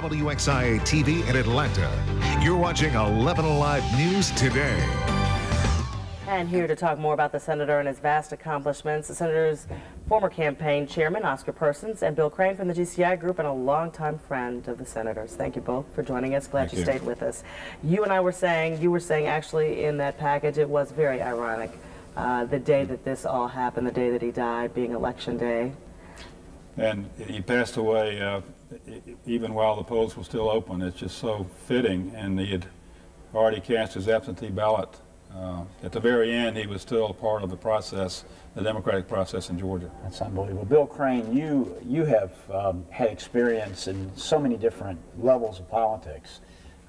WXIA TV in Atlanta. You're watching 11 Alive News Today. And here to talk more about the senator and his vast accomplishments, the senator's former campaign chairman, Oscar Persons, and Bill Crane from the GCI group, and a longtime friend of the senator's. Thank you both for joining us. Glad you stayed with us. You were saying actually in that package, it was very ironic, the day that this all happened, the day that he died, being election day. And he passed away even while the polls were still open. It's just so fitting, and he had already cast his absentee ballot. At the very end, he was still part of the process, the democratic process in Georgia. That's unbelievable. Bill Crane, you have had experience in so many different levels of politics,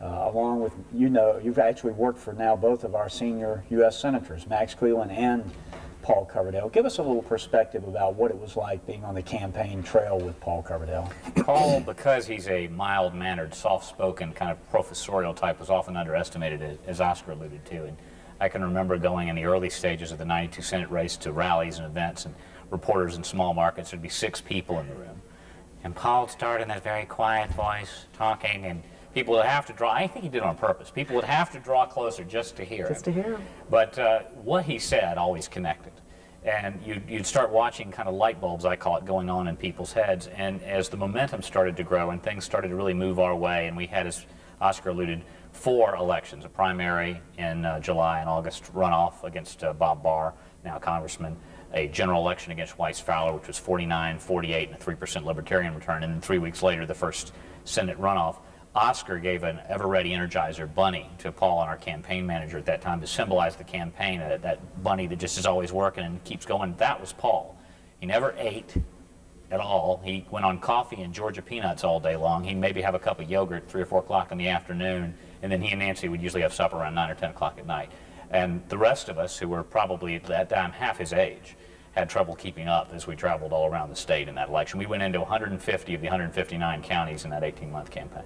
along with, you've actually worked for now both of our senior U.S. senators, Max Cleland and Paul Coverdell. Give us a little perspective about what it was like being on the campaign trail with Paul Coverdell. Paul, because he's a mild-mannered, soft-spoken, kind of professorial type, was often underestimated, as Oscar alluded to. And I can remember going in the early stages of the 92 Senate race to rallies and events, and reporters in small markets, there'd be 6 people in the room. And Paul started in that very quiet voice, talking, and people would have to draw, I think he did it on purpose, people would have to draw closer just to hear him. Just to hear him. But what he said always connected. And you'd start watching kind of light bulbs, I call it, going on in people's heads. And as the momentum started to grow and things started to really move our way, and we had, as Oscar alluded, 4 elections, a primary in July and August, runoff against Bob Barr, now congressman, a general election against Weiss Fowler, which was 49-48 and a 3% libertarian return, and then 3 weeks later, the first Senate runoff. Oscar gave an ever-ready Energizer bunny to Paul, and our campaign manager at that time, to symbolize the campaign, that bunny that just is always working and keeps going. That was Paul. He never ate at all. He went on coffee and Georgia peanuts all day long. He'd maybe have a cup of yogurt 3 or 4 o'clock in the afternoon, and then he and Nancy would usually have supper around 9 or 10 o'clock at night. And the rest of us, who were probably at that time half his age, had trouble keeping up as we traveled all around the state in that election. We went into 150 of the 159 counties in that 18-month campaign.